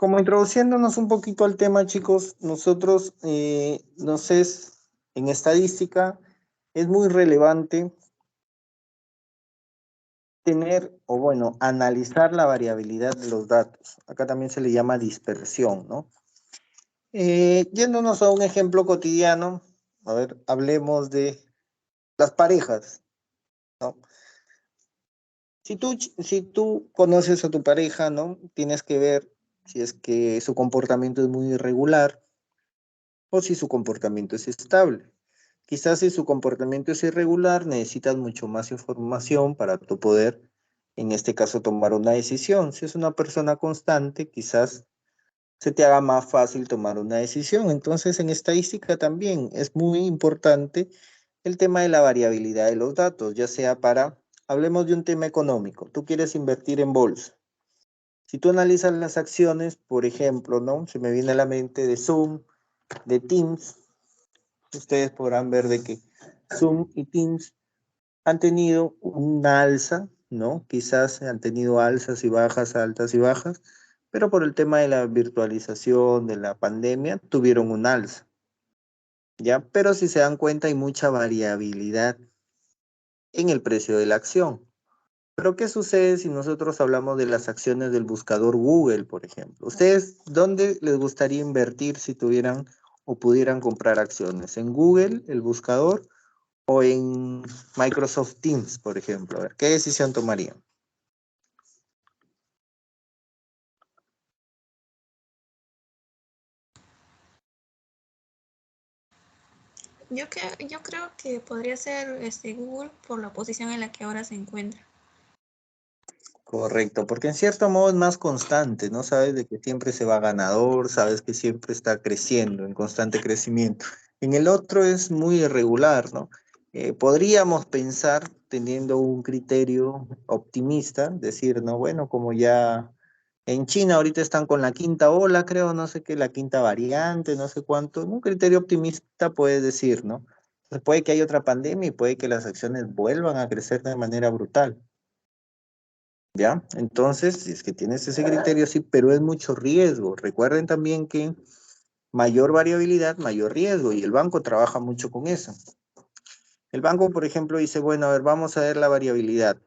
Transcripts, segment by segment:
como introduciéndonos un poquito al tema, chicos, nosotros nos es, en estadística, es muy relevante tener, o bueno, analizar la variabilidad de los datos. Acá también se le llama dispersión, ¿no? Yéndonos a un ejemplo cotidiano, a ver, hablemos de las parejas, ¿no? Si tú conoces a tu pareja, ¿no? Tienes que ver si es que su comportamiento es muy irregular o si su comportamiento es estable. Quizás si su comportamiento es irregular, necesitas mucho más información para tu poder, en este caso, tomar una decisión. Si es una persona constante, quizás se te haga más fácil tomar una decisión. Entonces, en estadística también es muy importante el tema de la variabilidad de los datos, ya sea para, hablemos de un tema económico, tú quieres invertir en bolsa. Si tú analizas las acciones, por ejemplo, ¿no? Se me viene a la mente de Zoom, de Teams, ustedes podrán ver de que Zoom y Teams han tenido una alza, ¿no? Quizás han tenido alzas y bajas, altas y bajas, pero por el tema de la virtualización, de la pandemia, tuvieron un alza, ¿ya? Pero si se dan cuenta, hay mucha variabilidad en el precio de la acción. Pero ¿qué sucede si nosotros hablamos de las acciones del buscador Google, por ejemplo? ¿Ustedes dónde les gustaría invertir si tuvieran o pudieran comprar acciones? ¿En Google, el buscador, o en Microsoft Teams, por ejemplo? A ver, ¿qué decisión tomarían? Yo creo que podría ser Google por la posición en la que ahora se encuentra. Correcto, porque en cierto modo es más constante, ¿no? Sabes de que siempre se va ganador, sabes que siempre está creciendo, en constante crecimiento. En el otro es muy irregular, ¿no? Podríamos pensar, teniendo un criterio optimista, decir, no, bueno, como ya en China ahorita están con la quinta ola, creo, no sé qué, la quinta variante, no sé cuánto, un criterio optimista puede decir, ¿no? Entonces, puede que haya otra pandemia y puede que las acciones vuelvan a crecer de manera brutal. ¿Ya? Entonces, si es que tienes ese criterio, sí, pero es mucho riesgo. Recuerden también que mayor variabilidad, mayor riesgo, y el banco trabaja mucho con eso. El banco, por ejemplo, dice, bueno, a ver, vamos a ver la variabilidad.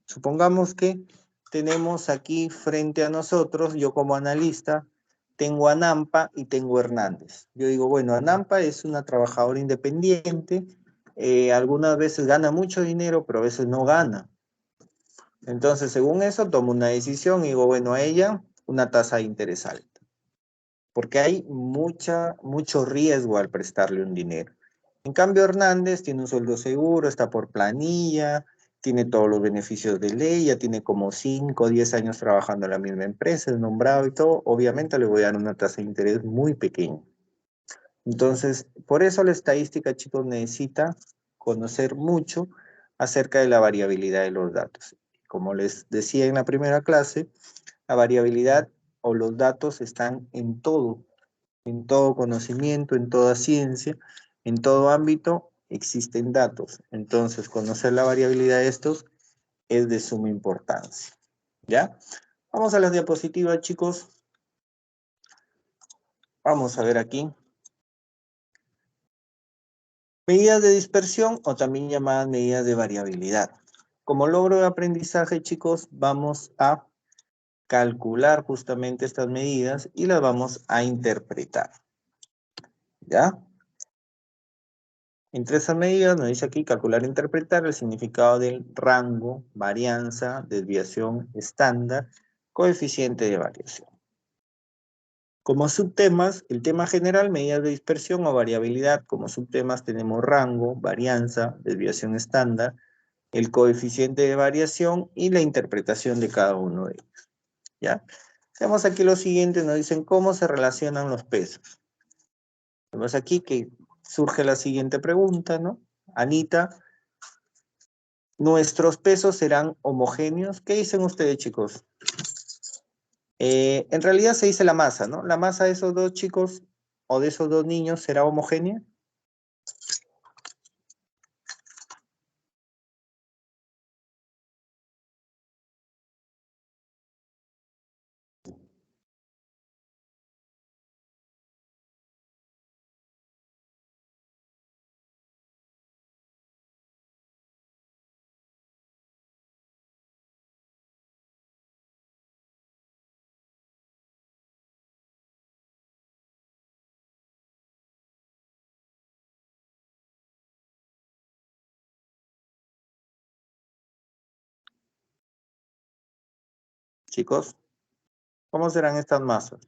Supongamos que tenemos aquí frente a nosotros, yo como analista, tengo a Nampa y tengo a Hernández. Yo digo, bueno, Anampa es una trabajadora independiente, algunas veces gana mucho dinero, pero a veces no gana. Entonces, según eso, tomo una decisión y digo, bueno, a ella una tasa de interés alta, porque hay mucho riesgo al prestarle un dinero. En cambio, Hernández tiene un sueldo seguro, está por planilla, tiene todos los beneficios de ley, ya tiene como 5 o 10 años trabajando en la misma empresa, es nombrado y todo. Obviamente le voy a dar una tasa de interés muy pequeña. Entonces, por eso la estadística, chicos, necesita conocer mucho acerca de la variabilidad de los datos. Como les decía en la primera clase, la variabilidad o los datos están en todo conocimiento, en toda ciencia, en todo ámbito existen datos. Entonces, conocer la variabilidad de estos es de suma importancia. ¿Ya? Vamos a las diapositivas, chicos. Vamos a ver aquí. Medidas de dispersión o también llamadas medidas de variabilidad. Como logro de aprendizaje, chicos, vamos a calcular justamente estas medidas y las vamos a interpretar. ¿Ya? Entre esas medidas nos dice aquí calcular e interpretar el significado del rango, varianza, desviación estándar, coeficiente de variación. Como subtemas, el tema general, medidas de dispersión o variabilidad. Como subtemas tenemos rango, varianza, desviación estándar, el coeficiente de variación y la interpretación de cada uno de ellos. ¿Ya? Hacemos aquí lo siguiente, nos dicen cómo se relacionan los pesos. Vemos aquí que surge la siguiente pregunta, ¿no? Anita, ¿nuestros pesos serán homogéneos? ¿Qué dicen ustedes, chicos? En realidad se dice la masa, ¿no? La masa de esos dos chicos o de esos dos niños será homogénea. Chicos, ¿cómo serán estas masas?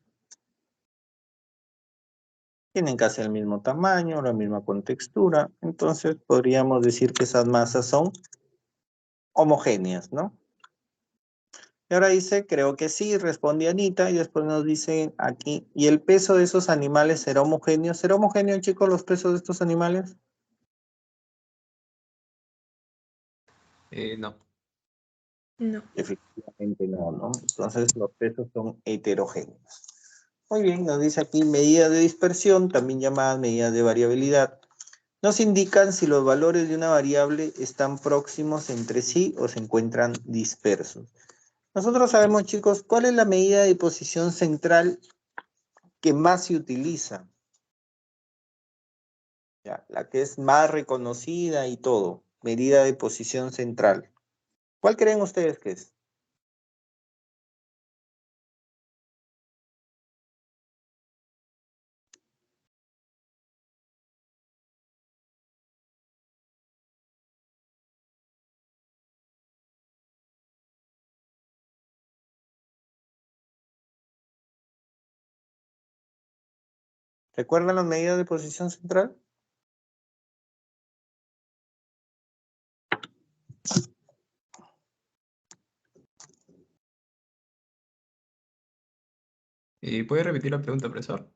Tienen casi el mismo tamaño, la misma contextura, entonces podríamos decir que esas masas son homogéneas, ¿no? Y ahora dice, creo que sí, responde Anita, y después nos dice aquí, ¿y el peso de esos animales será homogéneo? ¿Será homogéneo, chicos, los pesos de estos animales? No. No. Efectivamente no, ¿no? Entonces los pesos son heterogéneos. Muy bien, nos dice aquí medidas de dispersión, también llamadas medidas de variabilidad. Nos indican si los valores de una variable están próximos entre sí o se encuentran dispersos. Nosotros sabemos, chicos, cuál es la medida de posición central que más se utiliza. Ya, la que es más reconocida y todo. Medida de posición central. ¿Cuál creen ustedes que es? ¿Recuerdan las medidas de posición central? ¿Puede repetir la pregunta, profesor?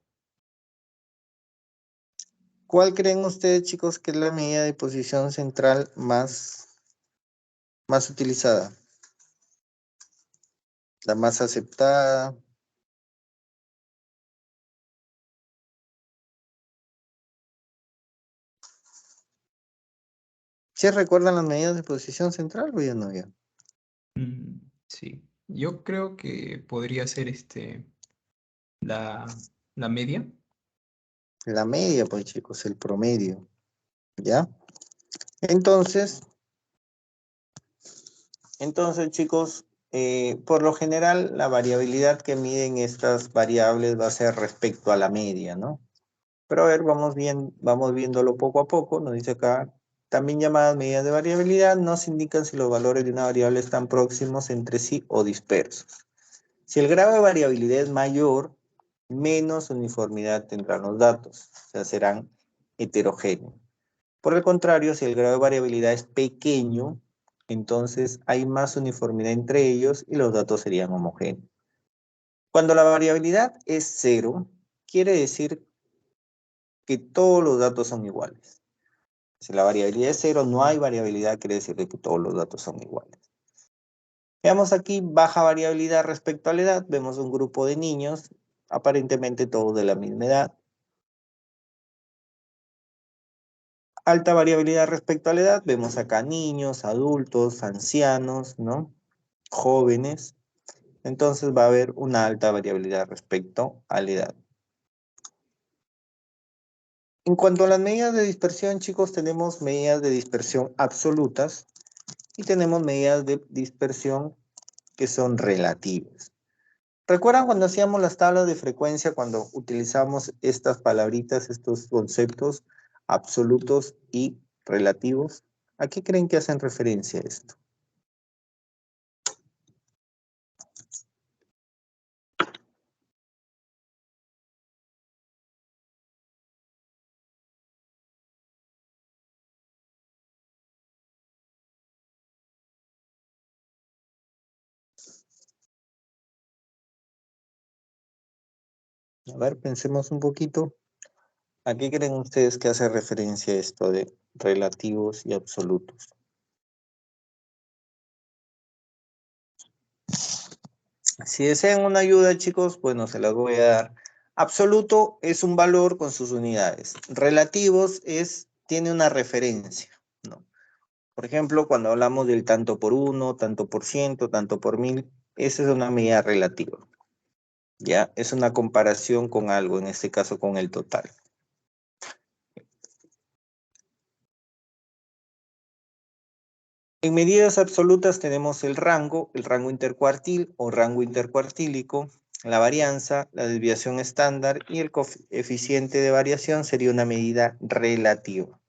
¿Cuál creen ustedes, chicos, que es la medida de posición central más utilizada? La más aceptada. ¿Sí recuerdan las medidas de posición central o ya no ya? Sí. Yo creo que podría ser la, la media. La media, pues chicos, el promedio. ¿Ya? Entonces chicos, por lo general la variabilidad que miden estas variables va a ser respecto a la media, ¿no? Pero a ver, vamos viéndolo poco a poco. Nos dice acá, también llamadas medidas de variabilidad, nos indican si los valores de una variable están próximos entre sí o dispersos. Si el grado de variabilidad es mayor, menos uniformidad tendrán los datos, o sea, serán heterogéneos. Por el contrario, si el grado de variabilidad es pequeño, entonces hay más uniformidad entre ellos y los datos serían homogéneos. Cuando la variabilidad es cero, quiere decir que todos los datos son iguales. Si la variabilidad es cero, no hay variabilidad, quiere decir que todos los datos son iguales. Veamos aquí baja variabilidad respecto a la edad. Vemos un grupo de niños, aparentemente todos de la misma edad. Alta variabilidad respecto a la edad. Vemos acá niños, adultos, ancianos, ¿no? Jóvenes. Entonces va a haber una alta variabilidad respecto a la edad. En cuanto a las medidas de dispersión, chicos, tenemos medidas de dispersión absolutas y tenemos medidas de dispersión que son relativas. ¿Recuerdan cuando hacíamos las tablas de frecuencia, cuando utilizamos estas palabritas, estos conceptos absolutos y relativos? ¿A qué creen que hacen referencia esto? A ver, pensemos un poquito. ¿A qué creen ustedes que hace referencia esto de relativos y absolutos? Si desean una ayuda, chicos, bueno, se las voy a dar. Absoluto es un valor con sus unidades. Relativos tiene una referencia, ¿no? Por ejemplo, cuando hablamos del tanto por uno, tanto por ciento, tanto por mil, esa es una medida relativa, ¿ya? Es una comparación con algo, en este caso con el total. En medidas absolutas tenemos el rango intercuartil o rango intercuartílico, la varianza, la desviación estándar y el coeficiente de variación sería una medida relativa.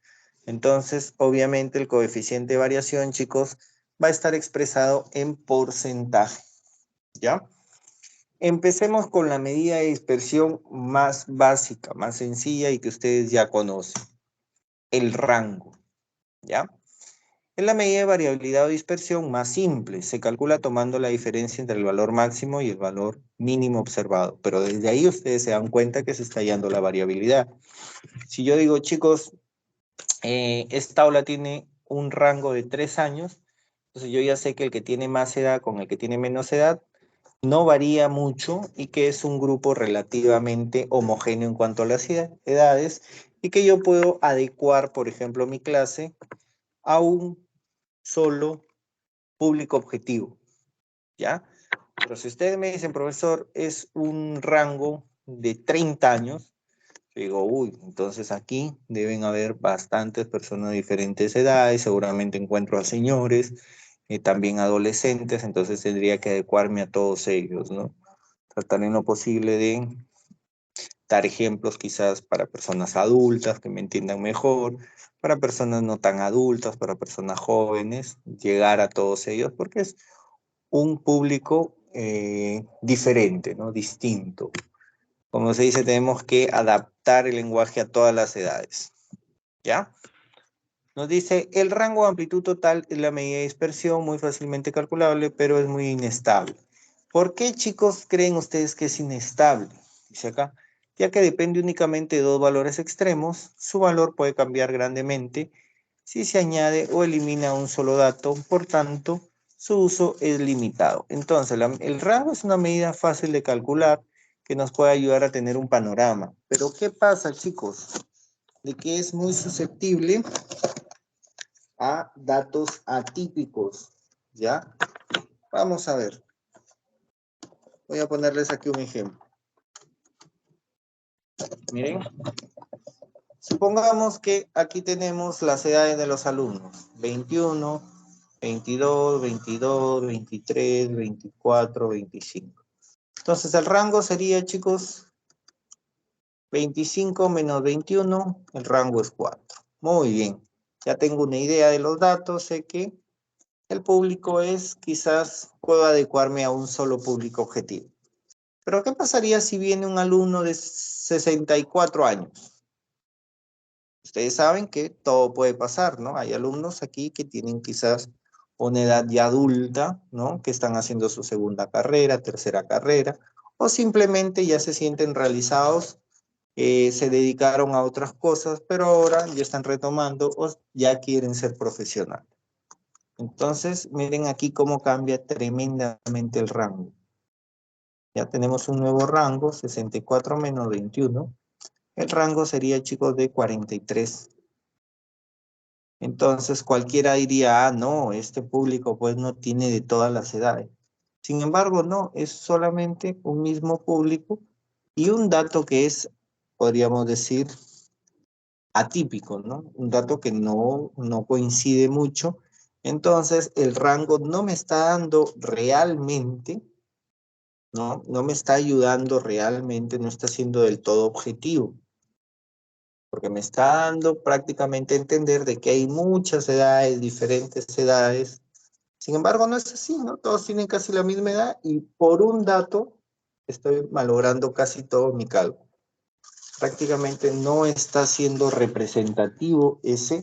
Entonces, obviamente el coeficiente de variación, chicos, va a estar expresado en porcentaje. ¿Ya? Empecemos con la medida de dispersión más básica, más sencilla y que ustedes ya conocen. El rango, ¿ya? Es la medida de variabilidad o dispersión más simple. Se calcula tomando la diferencia entre el valor máximo y el valor mínimo observado. Pero desde ahí ustedes se dan cuenta que se está hallando la variabilidad. Si yo digo, chicos, esta aula tiene un rango de 3 años, entonces yo ya sé que el que tiene más edad con el que tiene menos edad no varía mucho y que es un grupo relativamente homogéneo en cuanto a las edades y que yo puedo adecuar, por ejemplo, mi clase a un solo público objetivo, ¿ya? Pero si ustedes me dicen, profesor, es un rango de 30 años, yo digo, uy, entonces aquí deben haber bastantes personas de diferentes edades, seguramente encuentro a señores, también adolescentes, entonces tendría que adecuarme a todos ellos, ¿no? Tratar en lo posible de dar ejemplos quizás para personas adultas que me entiendan mejor, para personas no tan adultas, para personas jóvenes, llegar a todos ellos, porque es un público diferente, ¿no? Distinto. Como se dice, tenemos que adaptar el lenguaje a todas las edades, ¿ya? Nos dice, el rango de amplitud total es la medida de dispersión muy fácilmente calculable, pero es muy inestable. ¿Por qué, chicos, creen ustedes que es inestable? Dice acá, ya que depende únicamente de dos valores extremos, su valor puede cambiar grandemente si se añade o elimina un solo dato, por tanto, su uso es limitado. Entonces, el rango es una medida fácil de calcular que nos puede ayudar a tener un panorama. Pero, ¿qué pasa, chicos? De que es muy susceptible a datos atípicos, ¿ya? Vamos a ver. Voy a ponerles aquí un ejemplo. Miren. Supongamos que aquí tenemos las edades de los alumnos. 21, 22, 22, 23, 24, 25. Entonces el rango sería, chicos, 25 menos 21, el rango es 4. Muy bien. Ya tengo una idea de los datos, sé que el público es, quizás puedo adecuarme a un solo público objetivo. Pero ¿qué pasaría si viene un alumno de 64 años? Ustedes saben que todo puede pasar, ¿no? Hay alumnos aquí que tienen quizás una edad ya adulta, ¿no? Que están haciendo su segunda carrera, tercera carrera, o simplemente ya se sienten realizados, se dedicaron a otras cosas, pero ahora ya están retomando o ya quieren ser profesionales. Entonces, miren aquí cómo cambia tremendamente el rango. Ya tenemos un nuevo rango, 64 menos 21. El rango sería, chicos, de 43. Entonces cualquiera diría, ah, no, este público pues no tiene de todas las edades. Sin embargo, no, es solamente un mismo público y un dato que es, podríamos decir, atípico, ¿no? Un dato que no coincide mucho. Entonces el rango no me está dando realmente, ¿no? No me está ayudando realmente, no está siendo del todo objetivo, porque me está dando prácticamente a entender de que hay muchas edades, diferentes edades. Sin embargo, no es así, ¿no? Todos tienen casi la misma edad y por un dato estoy malogrando casi todo mi cálculo. Prácticamente no está siendo representativo esa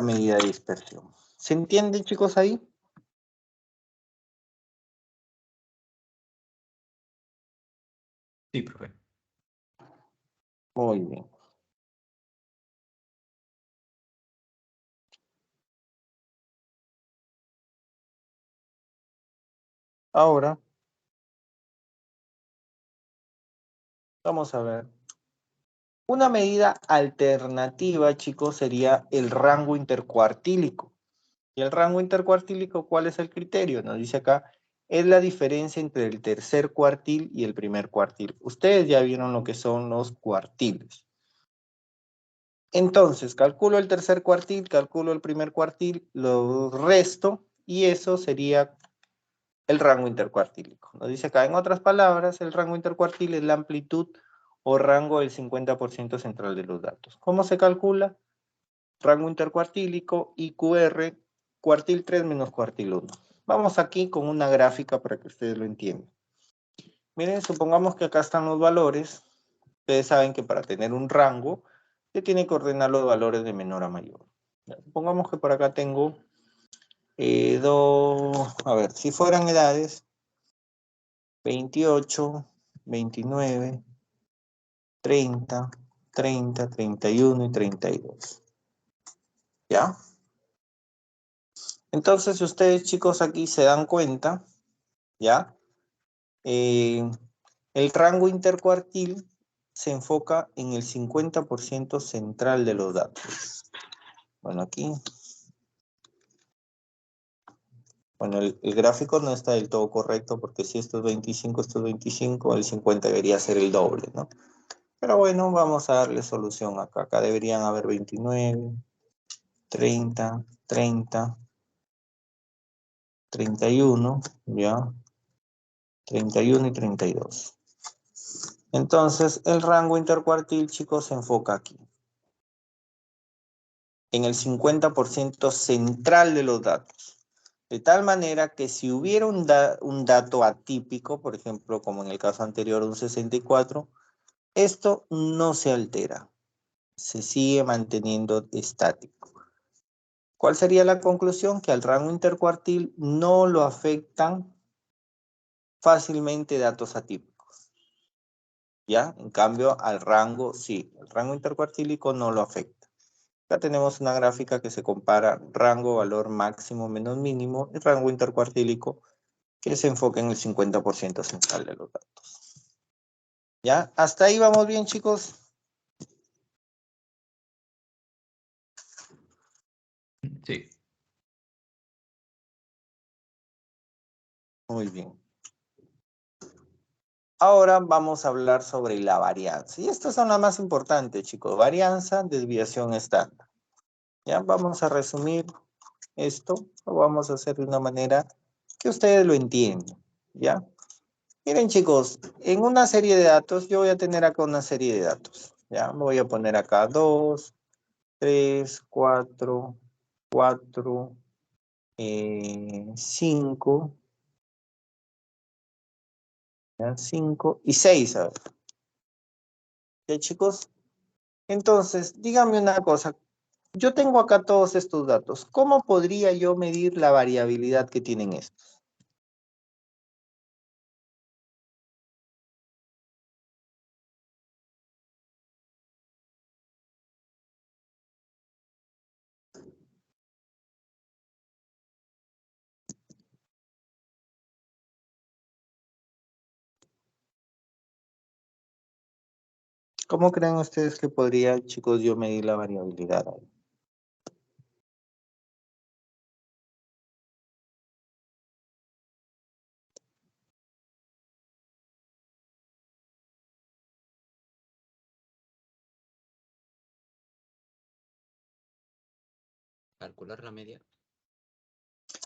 medida de dispersión. ¿Se entienden, chicos, ahí? Sí, profe. Muy bien. Ahora, vamos a ver. Una medida alternativa, chicos, sería el rango intercuartílico. ¿Y el rango intercuartílico cuál es el criterio? Nos dice acá, es la diferencia entre el tercer cuartil y el primer cuartil. Ustedes ya vieron lo que son los cuartiles. Entonces, calculo el tercer cuartil, calculo el primer cuartil, lo resto, y eso sería el rango intercuartílico. Nos dice acá, en otras palabras, el rango intercuartil es la amplitud o rango del 50% central de los datos. ¿Cómo se calcula? Rango intercuartílico, IQR, cuartil 3 menos cuartil 1. Vamos aquí con una gráfica para que ustedes lo entiendan. Miren, supongamos que acá están los valores. Ustedes saben que para tener un rango, se tiene que ordenar los valores de menor a mayor. Ya, supongamos que por acá tengo a ver, si fueran edades, 28, 29, 30, 30, 31 y 32. ¿Ya? Entonces, si ustedes, chicos, aquí se dan cuenta, ¿ya? El rango intercuartil se enfoca en el 50% central de los datos. Bueno, aquí. Bueno, el gráfico no está del todo correcto porque si esto es 25, esto es 25, el 50 debería ser el doble, ¿no? Pero bueno, vamos a darle solución acá. Acá deberían haber 29, 30, 30, 31, ¿ya? 31 y 32. Entonces, el rango intercuartil, chicos, se enfoca aquí. En el 50% central de los datos. De tal manera que si hubiera un dato atípico, por ejemplo, como en el caso anterior, un 64, esto no se altera. Se sigue manteniendo estático. ¿Cuál sería la conclusión? Que al rango intercuartil no lo afectan fácilmente datos atípicos. ¿Ya? En cambio, al rango sí. El rango intercuartílico no lo afecta. Acá tenemos una gráfica que se compara rango, valor máximo menos mínimo y rango intercuartílico que se enfoca en el 50% central de los datos. ¿Ya? ¿Hasta ahí vamos bien, chicos? Sí. Muy bien. Ahora vamos a hablar sobre la varianza. Y estas son las más importantes, chicos. Varianza, desviación estándar. Ya vamos a resumir esto. Lo vamos a hacer de una manera que ustedes lo entiendan. ¿Ya? Miren, chicos, en una serie de datos, yo voy a tener acá una serie de datos. ¿Ya? Me voy a poner acá 2, 3, 4, 4, 5, 5 y 6. A ver. ¿Ya, chicos? Entonces, díganme una cosa. Yo tengo acá todos estos datos. ¿Cómo podría yo medir la variabilidad que tienen estos? ¿Cómo creen ustedes que podría, chicos, yo medir la variabilidad ahí? Calcular la media.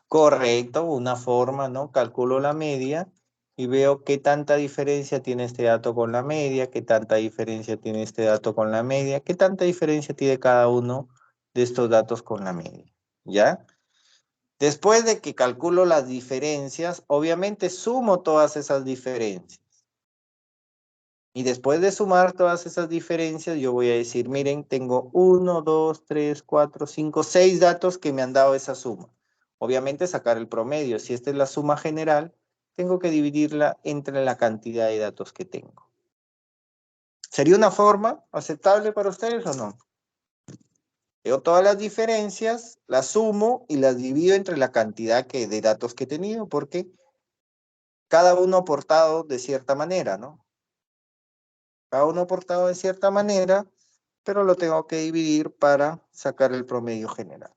Correcto, una forma, ¿no? Calculo la media y veo qué tanta diferencia tiene este dato con la media, qué tanta diferencia tiene este dato con la media, qué tanta diferencia tiene cada uno de estos datos con la media, ¿ya? Después de que calculo las diferencias, obviamente sumo todas esas diferencias. Y después de sumar todas esas diferencias, yo voy a decir, miren, tengo 1, 2, 3, 4, 5, 6 datos que me han dado esa suma. Obviamente sacar el promedio. Si esta es la suma general, tengo que dividirla entre la cantidad de datos que tengo. ¿Sería una forma aceptable para ustedes o no? Veo todas las diferencias, las sumo y las divido entre la cantidad de datos que he tenido, porque cada uno aportado de cierta manera, ¿no? Cada uno aportado de cierta manera, pero lo tengo que dividir para sacar el promedio general.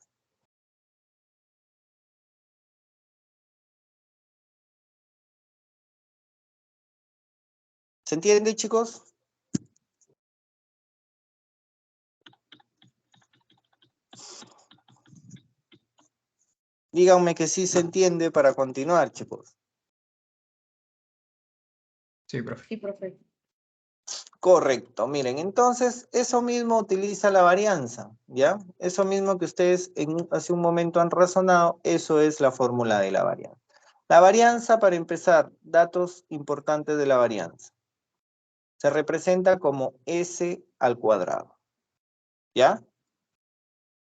¿Se entiende, chicos? Díganme que sí se entiende para continuar, chicos. Sí, profe. Sí, profe. Correcto, miren, entonces eso mismo utiliza la varianza, ¿ya? Eso mismo que ustedes hace un momento han razonado, eso es la fórmula de la varianza. La varianza, para empezar, datos importantes de la varianza. Se representa como S al cuadrado, ¿ya?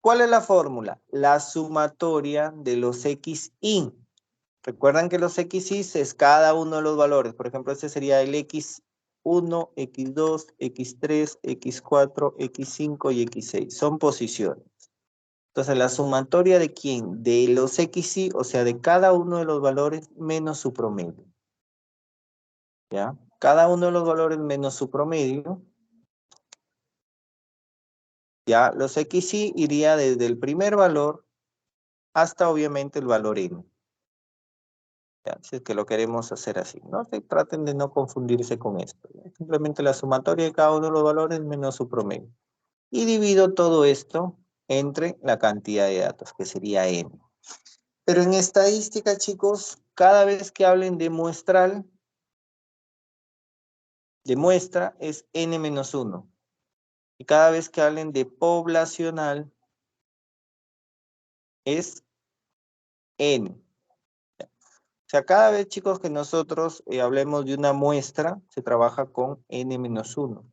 ¿Cuál es la fórmula? La sumatoria de los xi. Recuerdan que los xi es cada uno de los valores. Por ejemplo, este sería el x1, x2, x3, x4, x5 y x6. Son posiciones. Entonces, la sumatoria de quién? De los xi, o sea, de cada uno de los valores menos su promedio. ¿Ya? Cada uno de los valores menos su promedio. Ya, los xi iría desde el primer valor hasta obviamente el valor n. Ya, si es que lo queremos hacer así, ¿no? Traten de no confundirse con esto. ¿Ya? Simplemente la sumatoria de cada uno de los valores menos su promedio. Y divido todo esto entre la cantidad de datos, que sería n. Pero en estadística, chicos, cada vez que hablen de muestral, de muestra es n-1. Y cada vez que hablen de poblacional es n. O sea, cada vez, chicos, que nosotros hablemos de una muestra, se trabaja con n-1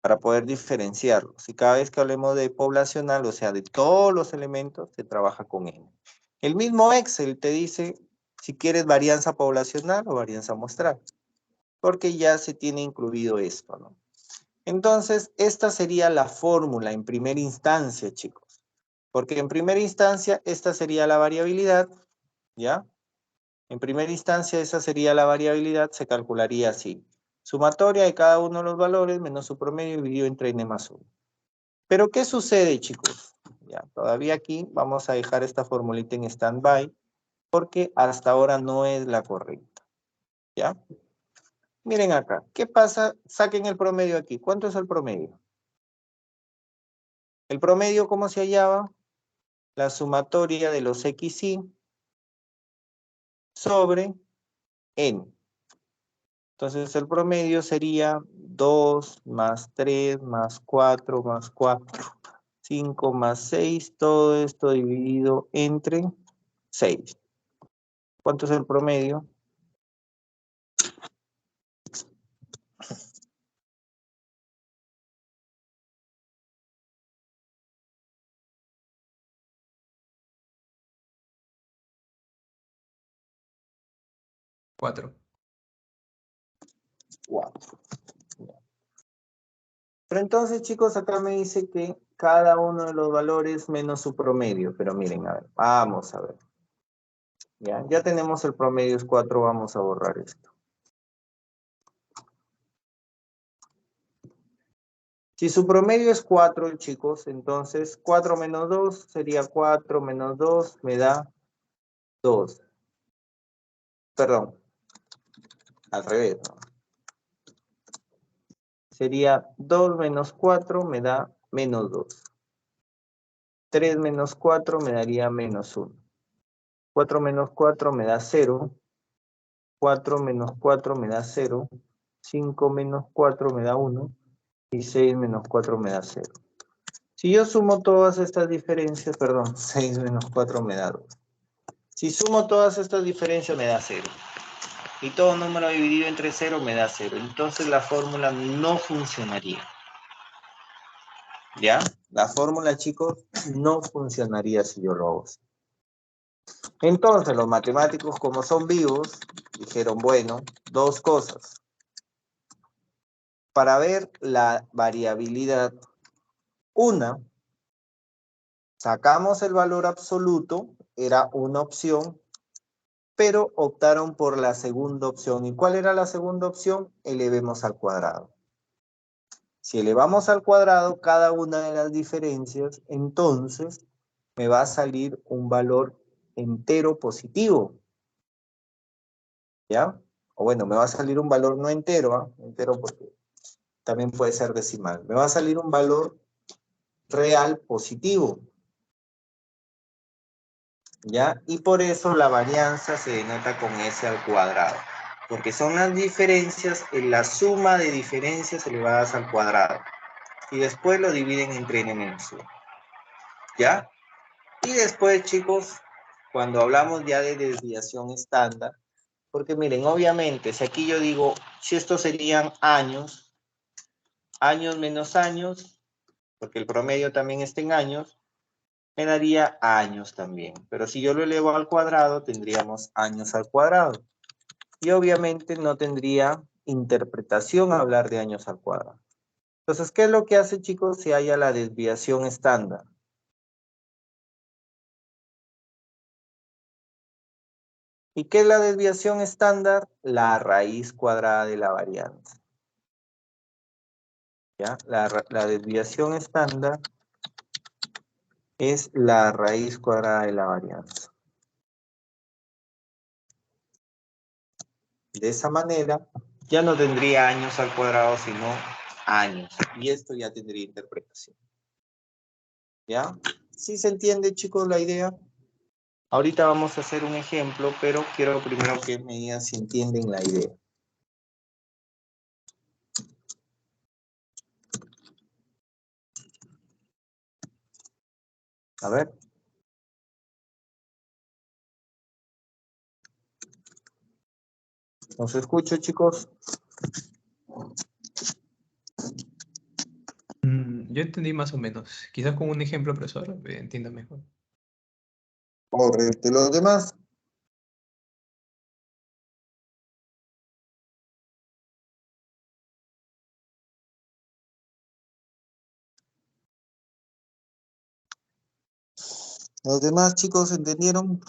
para poder diferenciarlos. Y cada vez que hablemos de poblacional, o sea, de todos los elementos, se trabaja con n. El mismo Excel te dice si quieres varianza poblacional o varianza muestral, porque ya se tiene incluido esto, ¿no? Entonces, esta sería la fórmula en primera instancia, chicos. Porque en primera instancia, esta sería la variabilidad, ¿ya? En primera instancia, esa sería la variabilidad, se calcularía así. Sumatoria de cada uno de los valores menos su promedio dividido entre n+1. Pero, ¿qué sucede, chicos? Ya, todavía aquí vamos a dejar esta formulita en stand-by porque hasta ahora no es la correcta. ¿Ya? Miren acá, ¿qué pasa? Saquen el promedio aquí. ¿Cuánto es el promedio? El promedio, ¿cómo se hallaba? La sumatoria de los xi sobre n. Entonces el promedio sería 2 más 3 más 4 más 4, 5 más 6, todo esto dividido entre 6. ¿Cuánto es el promedio? Cuatro. 4. Pero entonces, chicos, acá me dice que cada uno de los valores menos su promedio. Pero miren, a ver, vamos a ver. Ya tenemos el promedio es 4, vamos a borrar esto. Si su promedio es 4, chicos, entonces 4 menos 2 sería 4 menos 2 me da 2. Perdón, al revés, ¿no? Sería 2 menos 4 me da menos 2. 3 menos 4 me daría menos 1. 4 menos 4 me da 0. 4 menos 4 me da 0. 5 menos 4 me da 1. Y 6 menos 4 me da 0. Si yo sumo todas estas diferencias, perdón, 6 menos 4 me da 2. Si sumo todas estas diferencias me da 0. Y todo número dividido entre 0 me da 0. Entonces la fórmula no funcionaría. ¿Ya? La fórmula, chicos, no funcionaría si yo lo hago así. Entonces los matemáticos, como son vivos, dijeron, bueno, dos cosas. Para ver la variabilidad, una, sacamos el valor absoluto, era una opción, pero optaron por la segunda opción. ¿Y cuál era la segunda opción? Elevemos al cuadrado. Si elevamos al cuadrado cada una de las diferencias, entonces me va a salir un valor entero positivo. ¿Ya? O bueno, me va a salir un valor no entero, ¿eh? Entero porque también puede ser decimal. Me va a salir un valor real positivo. ¿Ya? Y por eso la varianza se denota con S al cuadrado. Porque son las diferencias, en la suma de diferencias elevadas al cuadrado. Y después lo dividen entre n menos 1. ¿Ya? Y después, chicos, cuando hablamos ya de desviación estándar, porque miren, obviamente, si aquí yo digo, si estos serían años, años menos años, porque el promedio también está en años, me daría años también. Pero si yo lo elevo al cuadrado, tendríamos años al cuadrado. Y obviamente no tendría interpretación hablar de años al cuadrado. Entonces, ¿qué es lo que hace, chicos, si haya la desviación estándar? ¿Y qué es la desviación estándar? La raíz cuadrada de la varianza. ¿Ya? La desviación estándar es la raíz cuadrada de la varianza. De esa manera, ya no tendría años al cuadrado, sino años. Y esto ya tendría interpretación. ¿Ya? ¿Sí se entiende, chicos, la idea? Ahorita vamos a hacer un ejemplo, pero quiero primero que me digan si entienden la idea. A ver. ¿Los escucho, chicos? Yo entendí más o menos. Quizás con un ejemplo, profesor, entienda mejor. Correcto. ¿Los demás? ¿Los demás, chicos, entendieron?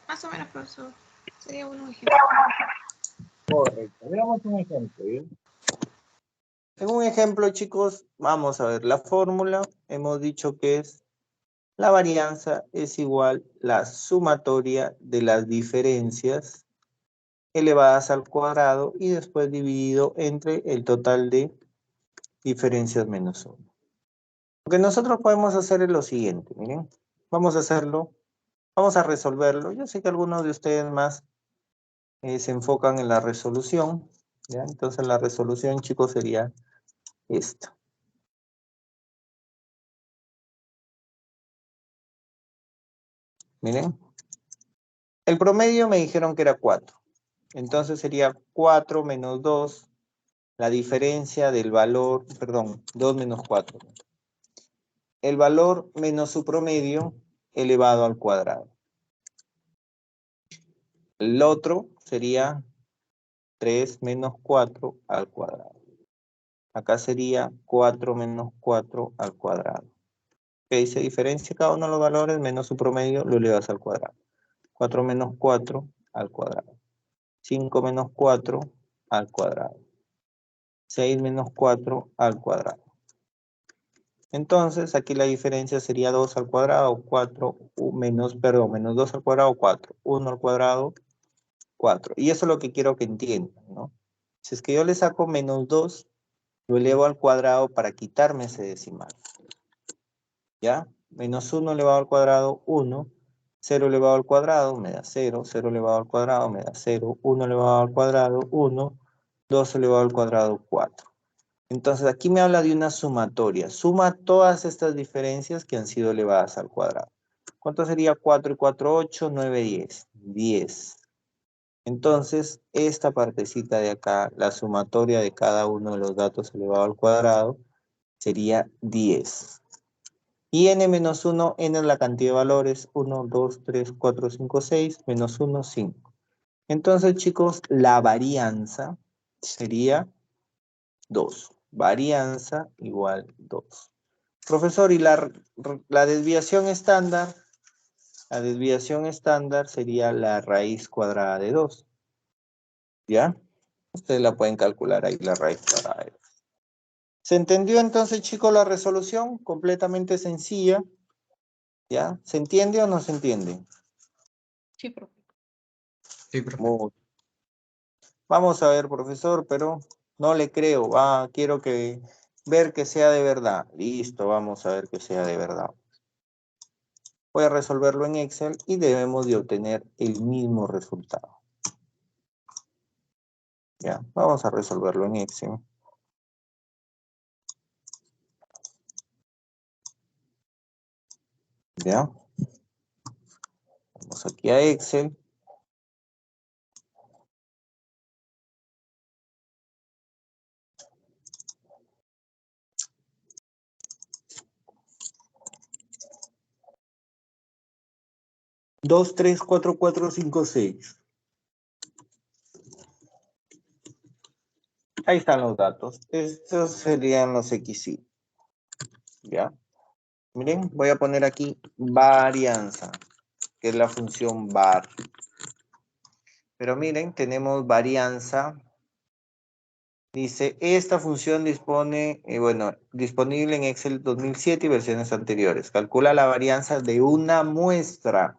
Más o menos, profesor. Sería bueno un ejemplo. Correcto. Veamos un ejemplo, ¿bien? En un ejemplo, chicos, vamos a ver la fórmula. Hemos dicho que es la varianza es igual la sumatoria de las diferencias elevadas al cuadrado y después dividido entre el total de diferencias menos 1. Lo que nosotros podemos hacer es lo siguiente, miren. Vamos a hacerlo, vamos a resolverlo. Yo sé que algunos de ustedes más se enfocan en la resolución, ¿ya? Entonces la resolución, chicos, sería esta. Miren, el promedio me dijeron que era 4. Entonces sería 4 menos 2, la diferencia del valor, perdón, 2 menos 4. El valor menos su promedio elevado al cuadrado. El otro sería 3 menos 4 al cuadrado. Acá sería 4 menos 4 al cuadrado. ¿Qué se diferencia cada uno de los valores? Menos su promedio lo elevas al cuadrado. 4 menos 4 al cuadrado. 5 menos 4 al cuadrado. 6 menos 4 al cuadrado. Entonces, aquí la diferencia sería 2 al cuadrado, 4 menos 2 al cuadrado, 4. 1 al cuadrado, 4. Y eso es lo que quiero que entiendan, ¿no? Si es que yo le saco menos 2, lo elevo al cuadrado para quitarme ese decimal. ¿Ya? Menos 1 elevado al cuadrado, 1. 0 elevado al cuadrado me da 0. 0 elevado al cuadrado me da 0. 1 elevado al cuadrado, 1. 2 elevado al cuadrado, 4. Entonces aquí me habla de una sumatoria. Suma todas estas diferencias que han sido elevadas al cuadrado. ¿Cuánto sería 4 y 4, 8, 9, 10? 10. Entonces, esta partecita de acá, la sumatoria de cada uno de los datos elevado al cuadrado, sería 10. Y n menos 1, n es la cantidad de valores, 1, 2, 3, 4, 5, 6, menos 1, 5. Entonces, chicos, la varianza sería 2. Varianza igual 2. Profesor, ¿y la desviación estándar? La desviación estándar sería la raíz cuadrada de 2. ¿Ya? Ustedes la pueden calcular ahí, la raíz cuadrada de 2. ¿Se entendió entonces, chicos, la resolución? Completamente sencilla. ¿Ya? ¿Se entiende o no se entiende? Sí, profe. Sí, profe. Muy. Vamos a ver, profesor, pero no le creo. Quiero ver que sea de verdad. Listo, vamos a ver que sea de verdad. Voy a resolverlo en Excel y debemos de obtener el mismo resultado. Ya, vamos a resolverlo en Excel. Ya. Vamos aquí a Excel. Dos, tres, cuatro, cuatro, cinco, seis. Ahí están los datos. Estos serían los XY. ¿Ya? Miren, voy a poner aquí varianza, que es la función var. Pero miren, tenemos varianza. Dice, esta función dispone, disponible en Excel 2007 y versiones anteriores. Calcula la varianza de una muestra.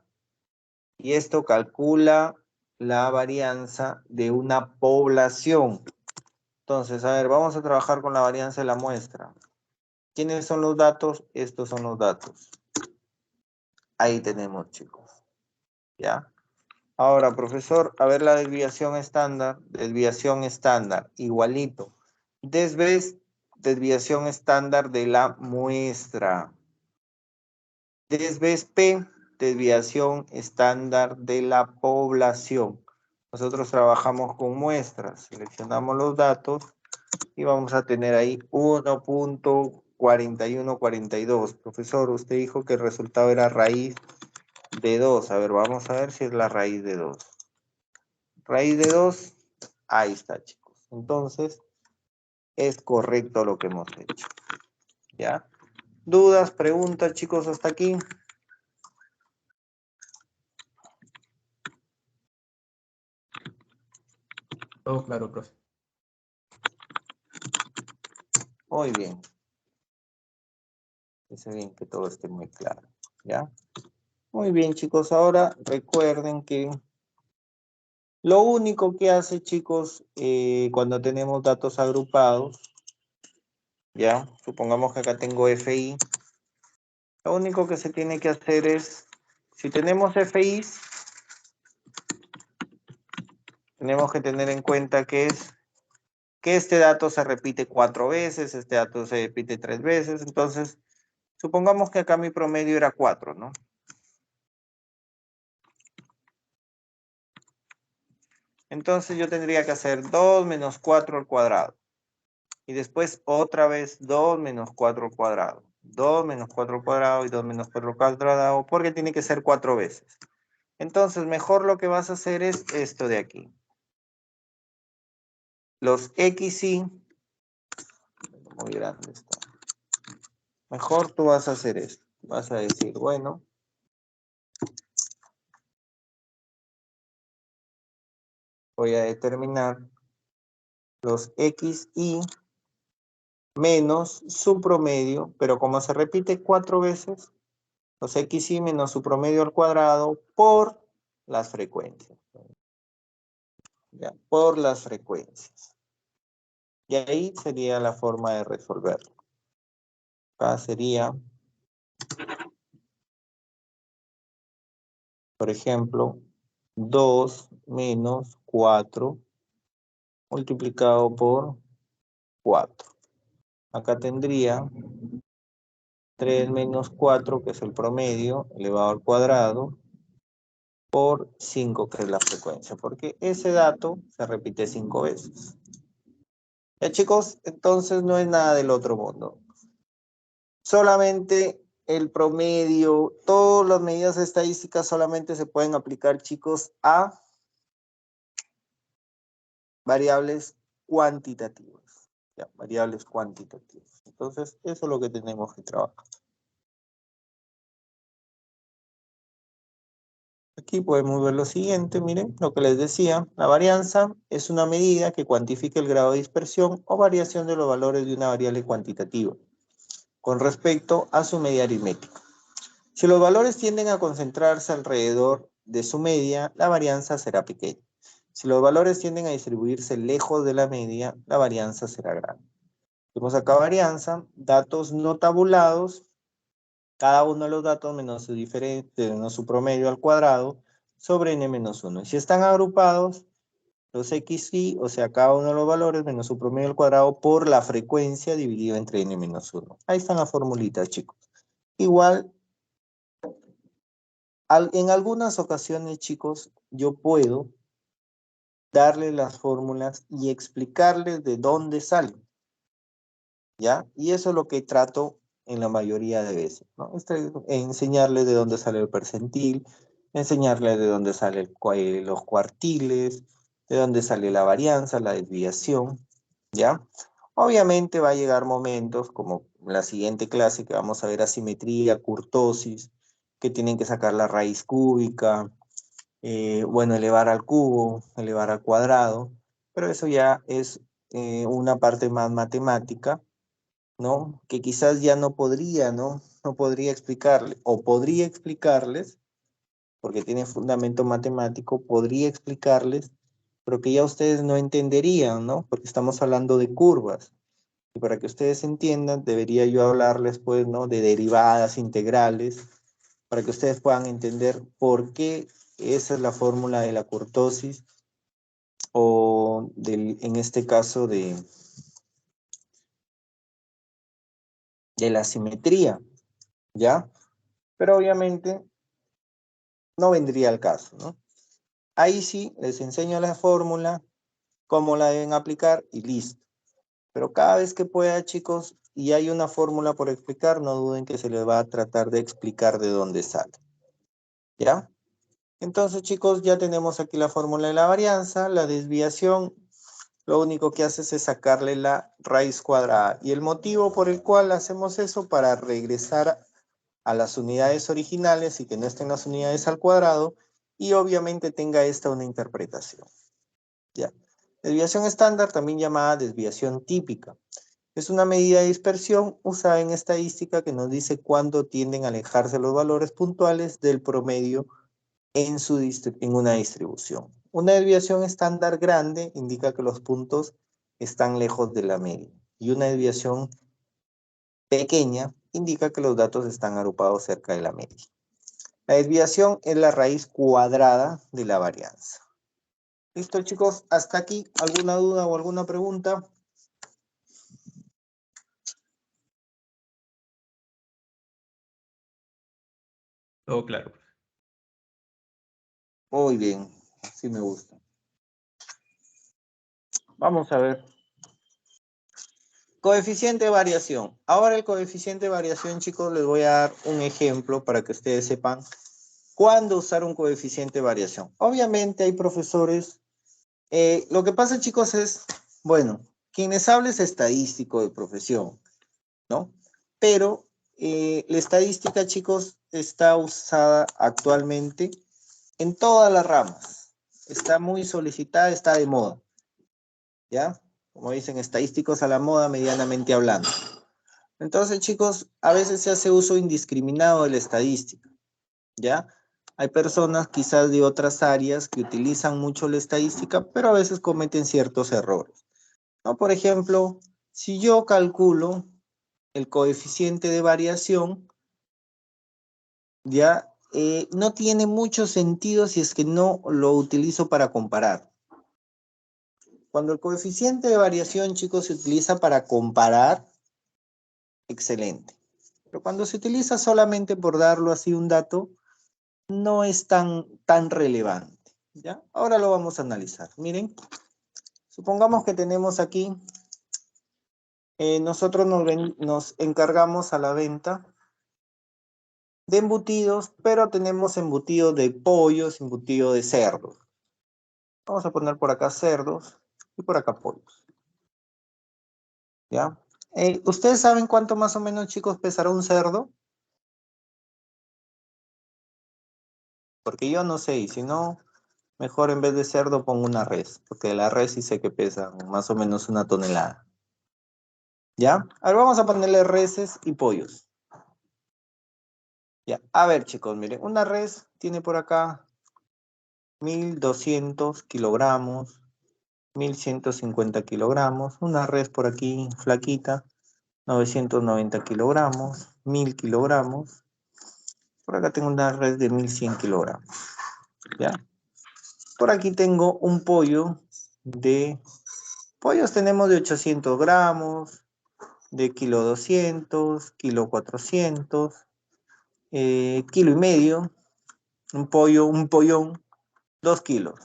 Y esto calcula la varianza de una población. Entonces, a ver, vamos a trabajar con la varianza de la muestra. ¿Quiénes son los datos? Estos son los datos. Ahí tenemos, chicos. ¿Ya? Ahora, profesor, a ver la desviación estándar. Desviación estándar, igualito. Desviación estándar de la muestra. P, desviación estándar de la población. Nosotros trabajamos con muestras. Seleccionamos los datos y vamos a tener ahí 1.4142. Profesor, usted dijo que el resultado era raíz de 2. A ver, vamos a ver si es la raíz de 2. Raíz de 2, ahí está, chicos. Entonces, es correcto lo que hemos hecho. ¿Ya? ¿Dudas, preguntas, chicos, hasta aquí? Todo claro, profe. Muy bien. Dice bien que todo esté muy claro. ¿Ya? Muy bien, chicos. Ahora recuerden que lo único que hace, chicos, cuando tenemos datos agrupados, ¿ya? Supongamos que acá tengo FI. Lo único que se tiene que hacer es, si tenemos FIs, tenemos que tener en cuenta que este dato se repite 4 veces, este dato se repite 3 veces. Entonces, supongamos que acá mi promedio era 4, ¿no? Entonces yo tendría que hacer 2 menos 4 al cuadrado. Y después otra vez 2 menos 4 al cuadrado. 2 menos 4 al cuadrado y 2 menos 4 al cuadrado, porque tiene que ser 4 veces. Entonces, mejor lo que vas a hacer es esto de aquí. Los XY, muy grande está. Mejor tú vas a hacer esto. Vas a decir, bueno, voy a determinar los XY menos su promedio, pero como se repite 4 veces, los XY menos su promedio al cuadrado por las frecuencias. ¿Ya? Por las frecuencias. Y ahí sería la forma de resolverlo. Acá sería, por ejemplo, 2 menos 4 multiplicado por 4. Acá tendría 3 menos 4, que es el promedio, elevado al cuadrado, por 5, que es la frecuencia, porque ese dato se repite 5 veces. Ya, chicos, entonces no es nada del otro mundo. Solamente el promedio, todas las medidas estadísticas solamente se pueden aplicar, chicos, a variables cuantitativas. Ya, variables cuantitativas. Entonces, eso es lo que tenemos que trabajar. Aquí podemos ver lo siguiente, miren, lo que les decía. La varianza es una medida que cuantifica el grado de dispersión o variación de los valores de una variable cuantitativa con respecto a su media aritmética. Si los valores tienden a concentrarse alrededor de su media, la varianza será pequeña. Si los valores tienden a distribuirse lejos de la media, la varianza será grande. Tenemos acá varianza, datos no tabulados, cada uno de los datos menos su diferencia, menos su promedio al cuadrado sobre n menos 1. Y si están agrupados, los xy, o sea, cada uno de los valores menos su promedio al cuadrado por la frecuencia dividido entre n menos 1. Ahí están las formulitas, chicos. Igual, en algunas ocasiones, chicos, yo puedo darles las fórmulas y explicarles de dónde salen, ¿ya? Y eso es lo que trato en la mayoría de veces, ¿no? Enseñarles de dónde sale el percentil, enseñarles de dónde salen los cuartiles, de dónde sale la varianza, la desviación, ¿ya? Obviamente va a llegar momentos como la siguiente clase que vamos a ver asimetría, kurtosis, que tienen que sacar la raíz cúbica, bueno, elevar al cubo, elevar al cuadrado, pero eso ya es una parte más matemática, ¿no? Que quizás ya no podría, ¿no? No podría explicarle, o podría explicarles, porque tiene fundamento matemático, podría explicarles, pero que ya ustedes no entenderían, ¿no? Porque estamos hablando de curvas. Y para que ustedes entiendan, debería yo hablarles, pues, ¿no? De derivadas integrales, para que ustedes puedan entender por qué esa es la fórmula de la kurtosis, o en este caso de la simetría, ¿ya? Pero obviamente no vendría al caso, ¿no? Ahí sí, les enseño la fórmula, cómo la deben aplicar y listo. Pero cada vez que pueda, chicos, y hay una fórmula por explicar, no duden que se les va a tratar de explicar de dónde sale. ¿Ya? Entonces, chicos, ya tenemos aquí la fórmula de la varianza, la desviación, lo único que haces es sacarle la raíz cuadrada. Y el motivo por el cual hacemos eso, para regresar a las unidades originales y que no estén las unidades al cuadrado, y obviamente tenga esta una interpretación. ¿Ya? Desviación estándar, también llamada desviación típica. Es una medida de dispersión usada en estadística que nos dice cuándo tienden a alejarse los valores puntuales del promedio en una distribución. Una desviación estándar grande indica que los puntos están lejos de la media. Y una desviación pequeña indica que los datos están agrupados cerca de la media. La desviación es la raíz cuadrada de la varianza. ¿Listo, chicos? Hasta aquí. ¿Alguna duda o alguna pregunta? Todo claro. Muy bien. Sí me gusta. Vamos a ver. Coeficiente de variación. Ahora el coeficiente de variación, chicos, les voy a dar un ejemplo para que ustedes sepan cuándo usar un coeficiente de variación. Obviamente hay profesores. Lo que pasa, chicos, es, bueno, quienes hablan es estadístico de profesión, ¿no? Pero la estadística, chicos, está usada actualmente en todas las ramas. Está muy solicitada, está de moda, ¿ya? Como dicen, estadísticos a la moda, medianamente hablando. Entonces, chicos, a veces se hace uso indiscriminado de la estadística, ¿ya? Hay personas quizás de otras áreas que utilizan mucho la estadística, pero a veces cometen ciertos errores, ¿no? Por ejemplo, si yo calculo el coeficiente de variación, ya no tiene mucho sentido si es que no lo utilizo para comparar. Cuando el coeficiente de variación, chicos, se utiliza para comparar, excelente. Pero cuando se utiliza solamente por darlo así un dato, no es tan relevante, ¿ya? Ahora lo vamos a analizar. Miren, supongamos que tenemos aquí, nosotros nos encargamos a la venta de embutidos, pero tenemos embutidos de pollos, embutido de cerdos. Vamos a poner por acá cerdos y por acá pollos, ¿ya? ¿Ustedes saben cuánto más o menos, chicos, pesará un cerdo? Porque yo no sé, y si no, mejor en vez de cerdo pongo una res, porque la res sí sé que pesa más o menos 1 tonelada. ¿Ya? Ahora vamos a ponerle reses y pollos. Ya, a ver, chicos, miren, una res tiene por acá 1200 kilogramos, 1150 kilogramos. Una res por aquí, flaquita, 990 kilogramos, 1000 kilogramos. Por acá tengo una red de 1100 kilogramos. ¿Ya? Por aquí tengo un pollo de... Pollos tenemos de 800 gramos, de kilo 200, kilo 400, kilo y medio, un pollo, un pollón, 2 kilos.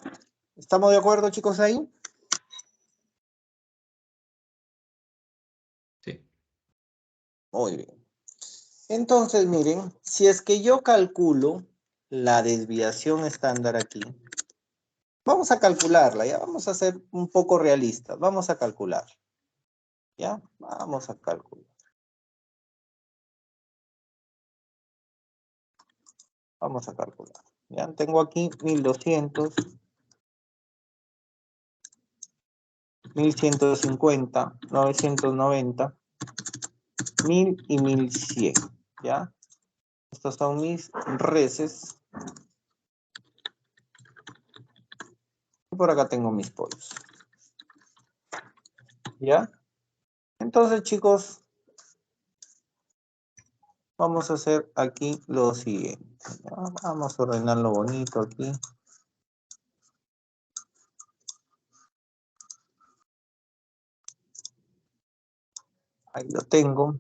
¿Estamos de acuerdo, chicos, ahí? Sí. Muy bien. Entonces, miren, si es que yo calculo la desviación estándar aquí, vamos a calcularla, ya vamos a ser un poco realistas, vamos a calcular, ¿ya? Vamos a calcular. Vamos a calcular. Ya tengo aquí 1200, 1150, 990, 1000 y 1100. ¿Ya? Estos son mis reses. Y por acá tengo mis pollos. ¿Ya? Entonces, chicos, vamos a hacer aquí lo siguiente. ¿Ya? Vamos a ordenarlo bonito aquí. Ahí lo tengo.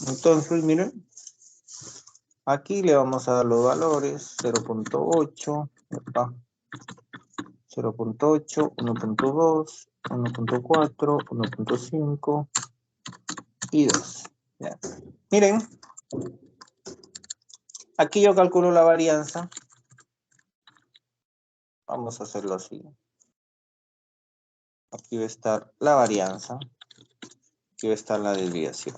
Entonces, miren. Aquí le vamos a dar los valores. 0.8. 0.8, 1.2, 1.4, 1.5 y 2. ¿Ya? Miren, aquí yo calculo la varianza. Vamos a hacerlo así. Aquí va a estar la varianza. Aquí va a estar la desviación.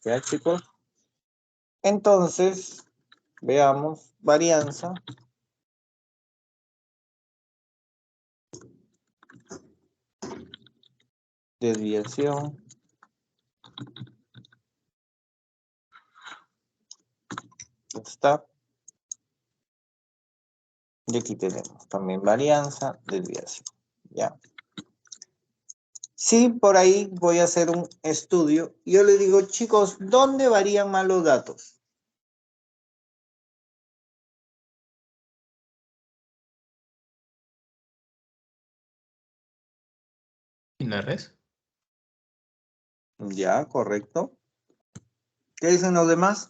¿Ya, chicos? Entonces, veamos varianza. Desviación. Está. Y aquí tenemos también varianza, desviación. ¿Ya? Sí, por ahí voy a hacer un estudio. Yo les digo, chicos, ¿dónde varían más los datos? ¿En la red? Ya, correcto. ¿Qué dicen los demás?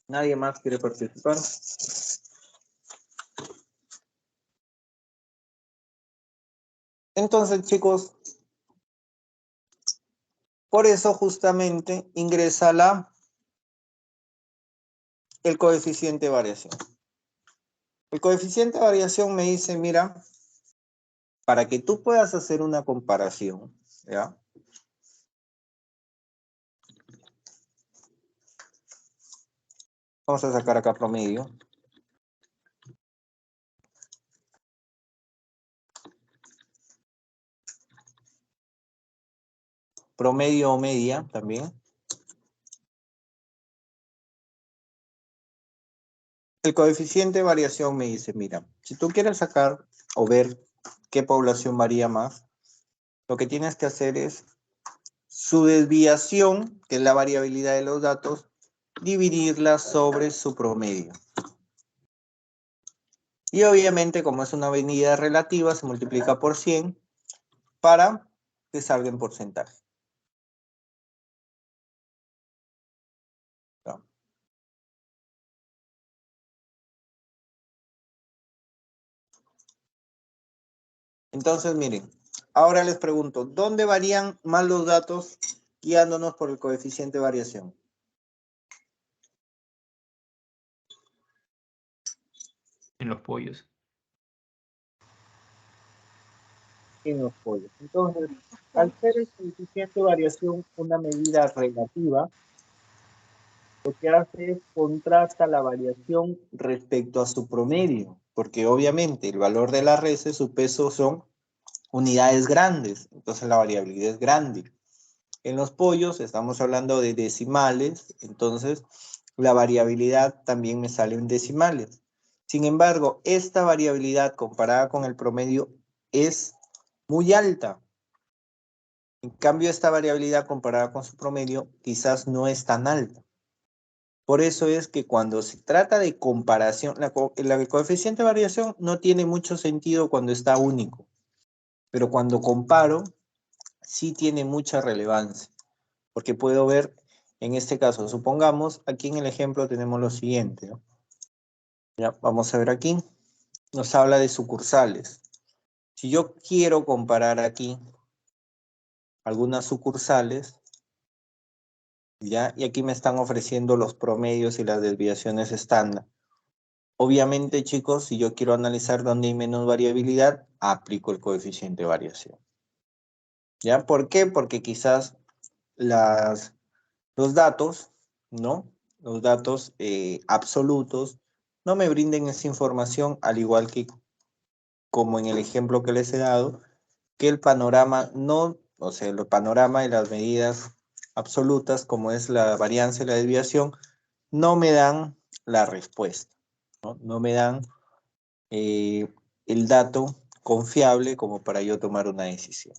¿Nadie más quiere participar? Entonces, chicos, por eso justamente ingresa el coeficiente de variación. El coeficiente de variación me dice, mira, para que tú puedas hacer una comparación, ¿ya? Vamos a sacar acá promedio. Promedio o media también. El coeficiente de variación me dice, mira, si tú quieres sacar o ver qué población varía más, lo que tienes que hacer es su desviación, que es la variabilidad de los datos, dividirla sobre su promedio. Y obviamente, como es una medida relativa, se multiplica por 100 para que salga en porcentaje. ¿No? Entonces, miren, ahora les pregunto, ¿dónde varían más los datos guiándonos por el coeficiente de variación? En los pollos. en los pollos. Entonces, al ser el coeficiente de variación una medida relativa, lo que hace es contrasta la variación respecto a su promedio, porque obviamente el valor de las reses, su peso son unidades grandes, entonces la variabilidad es grande. En los pollos estamos hablando de decimales, entonces la variabilidad también me sale en decimales. Sin embargo, esta variabilidad comparada con el promedio es muy alta. En cambio, esta variabilidad comparada con su promedio quizás no es tan alta. Por eso es que cuando se trata de comparación, el coeficiente de variación no tiene mucho sentido cuando está único, pero cuando comparo, sí tiene mucha relevancia, porque puedo ver, en este caso, supongamos, aquí en el ejemplo tenemos lo siguiente, ¿no? Ya, vamos a ver aquí, nos habla de sucursales. Si yo quiero comparar aquí algunas sucursales, ¿ya? Y aquí me están ofreciendo los promedios y las desviaciones estándar. Obviamente, chicos, si yo quiero analizar dónde hay menos variabilidad, aplico el coeficiente de variación. ¿Ya? ¿Por qué? Porque quizás los datos, ¿no? Los datos absolutos no me brinden esa información, al igual que como en el ejemplo que les he dado, que el panorama no, o sea, el panorama y las medidas absolutas, como es la varianza y la desviación, no me dan la respuesta, ¿no? No me dan el dato confiable como para yo tomar una decisión.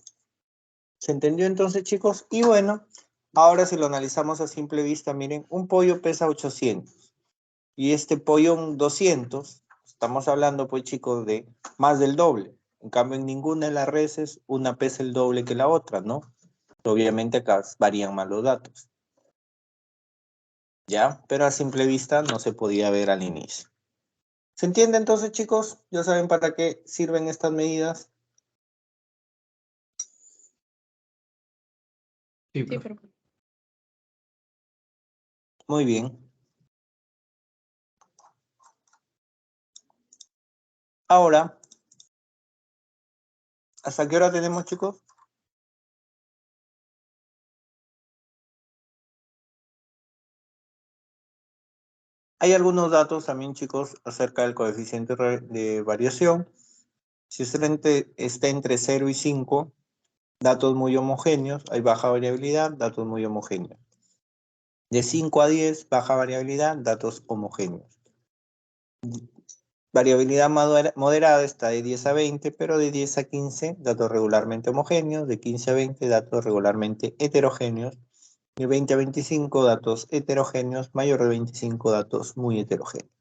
¿Se entendió entonces, chicos? Y bueno, ahora si lo analizamos a simple vista, miren, un pollo pesa 800 y este pollo 200, estamos hablando pues chicos de más del doble. En cambio en ninguna de las reses una pesa el doble que la otra, ¿no? Obviamente acá varían más los datos. ¿Ya? Pero a simple vista no se podía ver al inicio. ¿Se entiende entonces, chicos? ¿Ya saben para qué sirven estas medidas? Sí, Sí, profe. pero Muy bien. Ahora, ¿hasta qué hora tenemos, chicos? Hay algunos datos también, chicos, acerca del coeficiente de variación. Si está entre 0 y 5, datos muy homogéneos, hay baja variabilidad, datos muy homogéneos. De 5 a 10, baja variabilidad, datos homogéneos. Variabilidad moderada está de 10 a 20, pero de 10 a 15, datos regularmente homogéneos, de 15 a 20, datos regularmente heterogéneos, de 20 a 25, datos heterogéneos, mayor de 25, datos muy heterogéneos.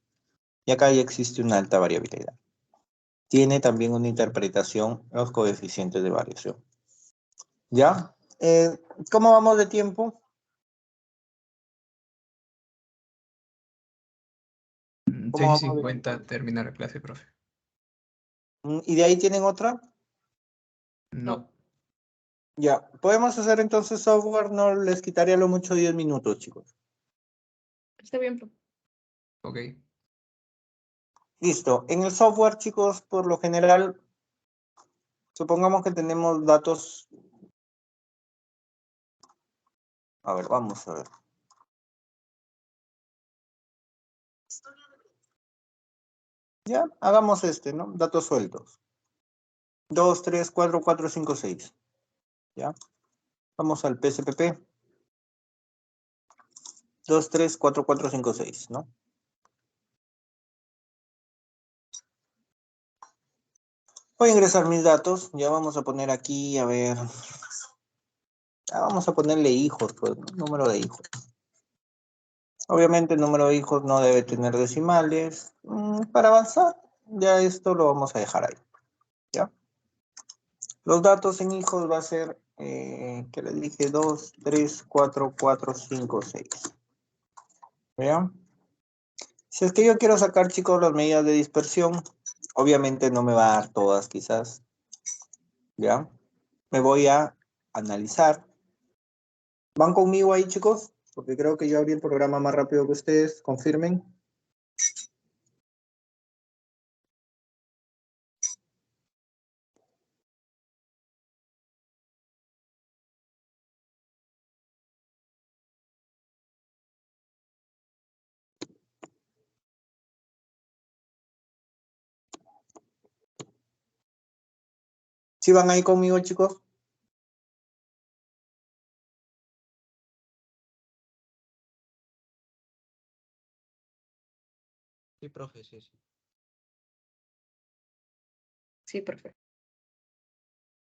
Y acá ya existe una alta variabilidad. Tiene también una interpretación los coeficientes de variación. ¿Ya? ¿Cómo vamos de tiempo? 6 ¿Cómo y vamos de 50 termina la clase, profe. ¿Y de ahí tienen otra? No. Ya. ¿Podemos hacer entonces software? No les quitaría lo mucho 10 minutos, chicos. está bien, profe. Ok. Listo. En el software, chicos, por lo general, supongamos que tenemos datos. A ver, vamos a ver. Ya, hagamos ¿no? Datos sueltos. 2, 3, 4, 4, 5, 6. ¿Ya? Vamos al PSPP. 2, 3, 4, 4, 5, 6, ¿no? Voy a ingresar mis datos. Ya vamos a poner aquí, a ver. Ya vamos a ponerle hijos, pues, ¿no? Número de hijos. Obviamente el número de hijos no debe tener decimales. Para avanzar, ya esto lo vamos a dejar ahí. ¿Ya? Los datos en hijos va a ser, que les dije, 2, 3, 4, 4, 5, 6. ¿Ya? Si es que yo quiero sacar, chicos, las medidas de dispersión, obviamente no me va a dar todas, quizás. ¿Ya? Me voy a analizar. ¿Van conmigo ahí, chicos? Porque creo que yo abrí el programa más rápido que ustedes. Confirmen. ¿Sí van ahí conmigo, chicos? Sí, profe, sí, sí. Sí, perfecto.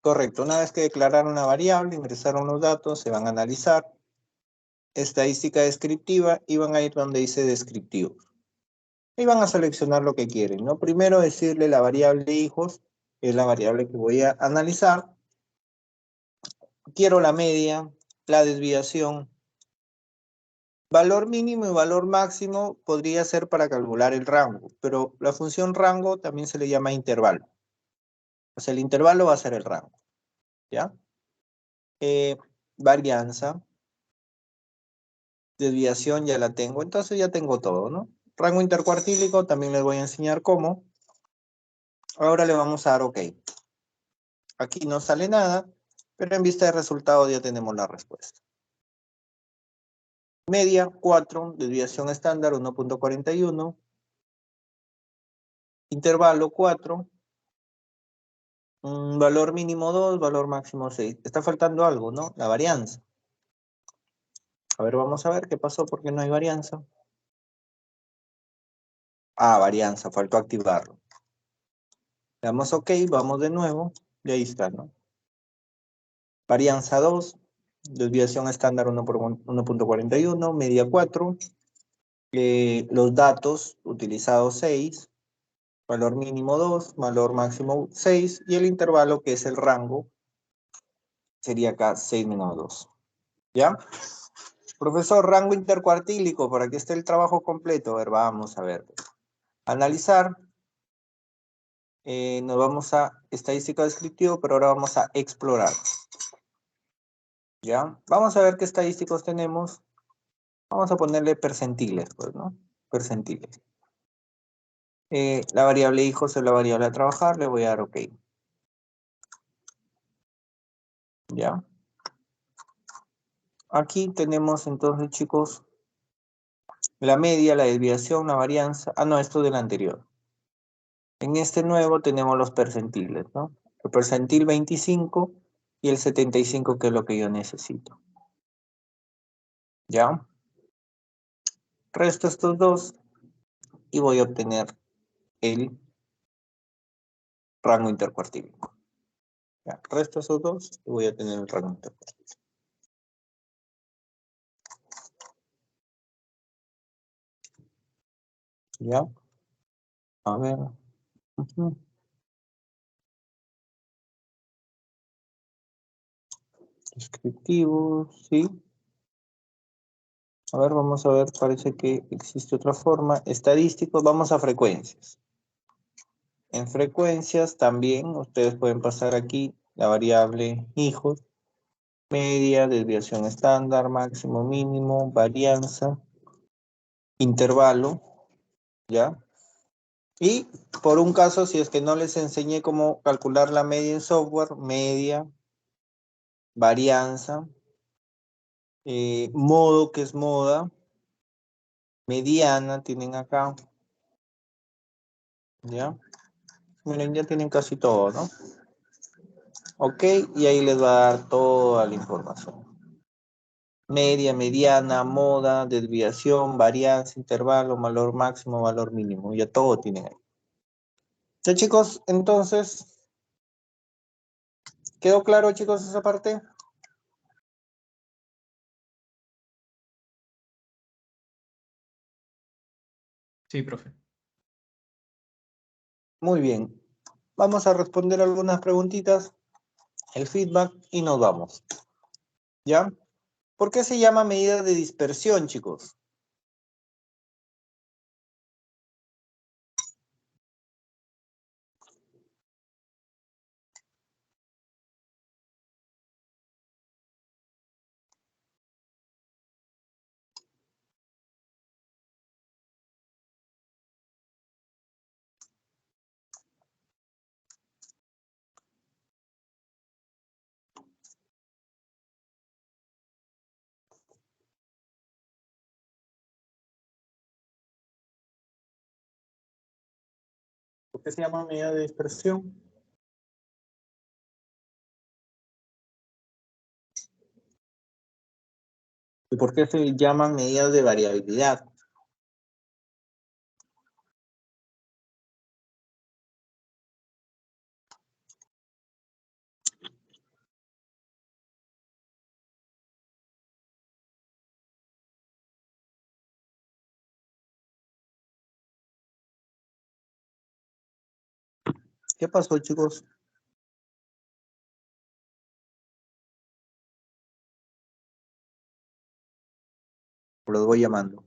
Correcto. Una vez que declararon la variable, ingresaron los datos, se van a analizar. Estadística descriptiva y van a ir donde dice descriptivo. Y van a seleccionar lo que quieren, ¿no? Primero decirle la variable hijos, que es la variable que voy a analizar. Quiero la media, la desviación. Valor mínimo y valor máximo podría ser para calcular el rango, pero la función rango también se le llama intervalo. O sea, el intervalo va a ser el rango, ¿ya? Varianza, desviación ya la tengo, entonces ya tengo todo, ¿no? Rango intercuartílico también les voy a enseñar cómo. Ahora le vamos a dar OK. Aquí no sale nada, pero en vista de resultados ya tenemos la respuesta. Media 4, desviación estándar 1.41. Intervalo 4. Valor mínimo 2, valor máximo 6. Está faltando algo, ¿no? La varianza. A ver, vamos a ver qué pasó porque no hay varianza. Ah, varianza, faltó activarlo. Le damos OK, vamos de nuevo. Y ahí está, ¿no? Varianza 2, desviación estándar 1.41, media 4. Los datos utilizados 6, valor mínimo 2, valor máximo 6, y el intervalo que es el rango sería acá 6 menos 2. ¿Ya? Profesor, rango intercuartílico, por aquí está el trabajo completo. A ver, vamos a ver. Analizar. Nos vamos a estadística descriptiva, pero ahora vamos a explorar. ¿Ya? Vamos a ver qué estadísticos tenemos. Vamos a ponerle percentiles, pues, ¿no? Percentiles. La variable hijos es la variable a trabajar, le voy a dar OK. ¿Ya? Aquí tenemos entonces, chicos, la media, la desviación, la varianza. Ah, no, esto del anterior. En este nuevo tenemos los percentiles, ¿no? El percentil 25 y el 75, que es lo que yo necesito. ¿Ya? Resto estos dos y voy a obtener el rango intercuartílico. ¿Ya? Resto esos dos y voy a tener el rango intercuartílico. ¿Ya? A ver. Descriptivo, sí. A ver, vamos a ver, parece que existe otra forma. Estadísticos, vamos a frecuencias. En frecuencias también ustedes pueden pasar aquí la variable hijos, media, desviación estándar, máximo, mínimo, varianza, intervalo, ¿ya? Y por un caso, si es que no les enseñé cómo calcular la media en software, media, varianza, modo, que es moda, mediana, tienen acá, ¿ya? Miren, ya tienen casi todo, ¿no? Ok, y ahí les va a dar toda la información. Media, mediana, moda, desviación, varianza, intervalo, valor máximo, valor mínimo. Ya todo tienen ahí. ¿Ya, chicos? Entonces, ¿quedó claro, chicos, esa parte? Sí, profe. Muy bien. Vamos a responder algunas preguntitas, el feedback y nos vamos. ¿Ya? ¿Por qué se llama medida de dispersión, chicos? ¿Por qué se llama medida de dispersión? ¿Y por qué se llaman medidas de variabilidad? ¿Qué pasó, chicos? Los voy llamando.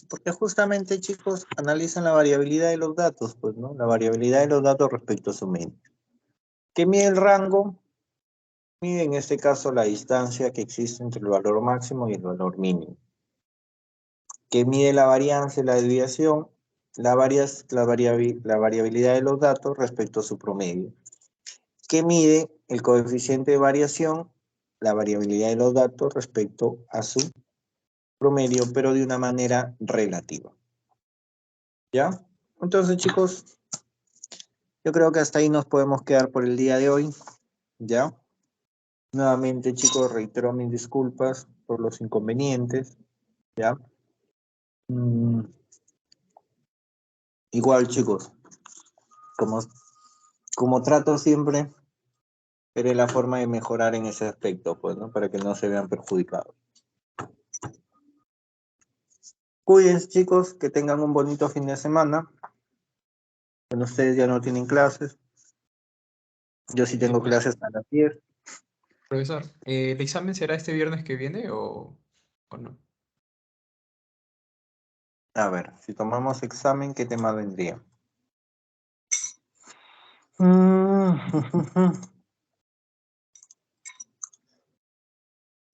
Porque justamente, chicos, analizan la variabilidad de los datos, pues, ¿no? La variabilidad de los datos respecto a su medio. ¿Qué mide el rango? Mide en este caso la distancia que existe entre el valor máximo y el valor mínimo. ¿Qué mide la varianza y la desviación? La variabilidad de los datos respecto a su promedio. ¿Qué mide el coeficiente de variación? La variabilidad de los datos respecto a su promedio, pero de una manera relativa. ¿Ya? Entonces, chicos, yo creo que hasta ahí nos podemos quedar por el día de hoy. ¿Ya? Nuevamente, chicos, reitero mis disculpas por los inconvenientes. ¿Ya? Igual, chicos, como, como trato siempre, veré la forma de mejorar en ese aspecto, pues, ¿no? Para que no se vean perjudicados. Cuídense, chicos, que tengan un bonito fin de semana. Bueno, ustedes ya no tienen clases. Yo sí tengo Pues, clases a las 10. profesor, ¿el examen será este viernes que viene o no? A ver, si tomamos examen, ¿qué tema vendría?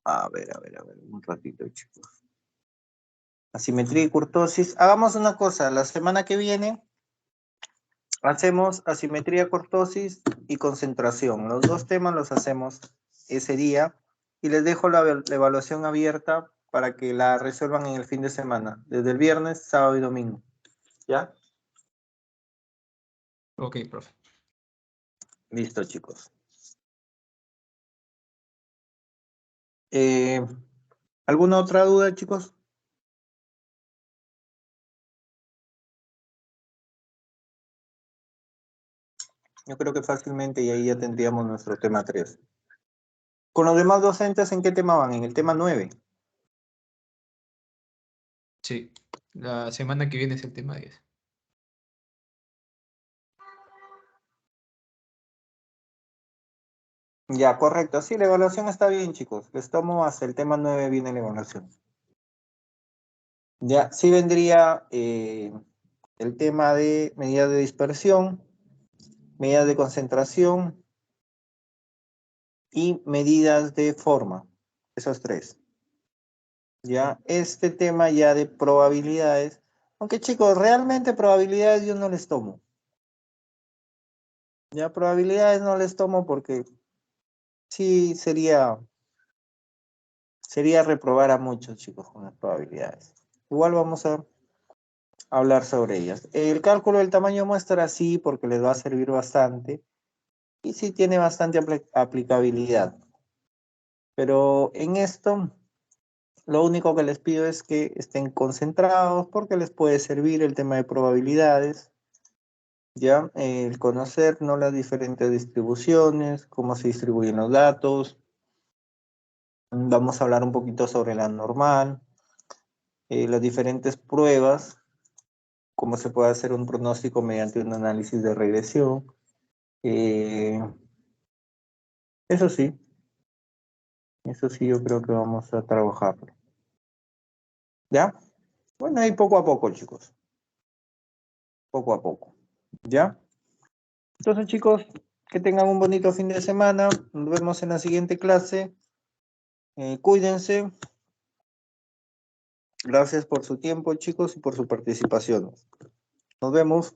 A ver, un ratito, chicos. Asimetría y kurtosis. Hagamos una cosa, la semana que viene hacemos asimetría, kurtosis y concentración. Los dos temas los hacemos ese día y les dejo la evaluación abierta para que la resuelvan en el fin de semana, desde el viernes, sábado y domingo. ¿Ya? Ok, profe. Listo, chicos. Eh, ¿Alguna otra duda, chicos? Yo creo que fácilmente y ahí ya tendríamos nuestro tema 3. Con los demás docentes, ¿en qué tema van? En el tema 9. Sí, la semana que viene es el tema 10. Ya, correcto. Sí, la evaluación está bien, chicos. Les tomo hasta el tema 9 viene la evaluación. Ya, sí vendría el tema de medidas de dispersión, medidas de concentración y medidas de forma. Esos tres. Ya, este tema ya de probabilidades. Aunque, chicos, realmente probabilidades yo no les tomo. Ya, probabilidades no les tomo porque sí sería reprobar a muchos, chicos, con las probabilidades. Igual vamos a hablar sobre ellas. El cálculo del tamaño muestra sí, porque les va a servir bastante y sí tiene bastante aplicabilidad. Pero en esto, lo único que les pido es que estén concentrados porque les puede servir el tema de probabilidades, ya el conocer, ¿no?, las diferentes distribuciones, cómo se distribuyen los datos. Vamos a hablar un poquito sobre la normal, las diferentes pruebas, cómo se puede hacer un pronóstico mediante un análisis de regresión. Eso sí, eso sí yo creo que vamos a trabajar. ¿Ya? Bueno, ahí poco a poco, chicos. Poco a poco. ¿Ya? Entonces, chicos, que tengan un bonito fin de semana. Nos vemos en la siguiente clase. Cuídense. Gracias por su tiempo, chicos, y por su participación. Nos vemos.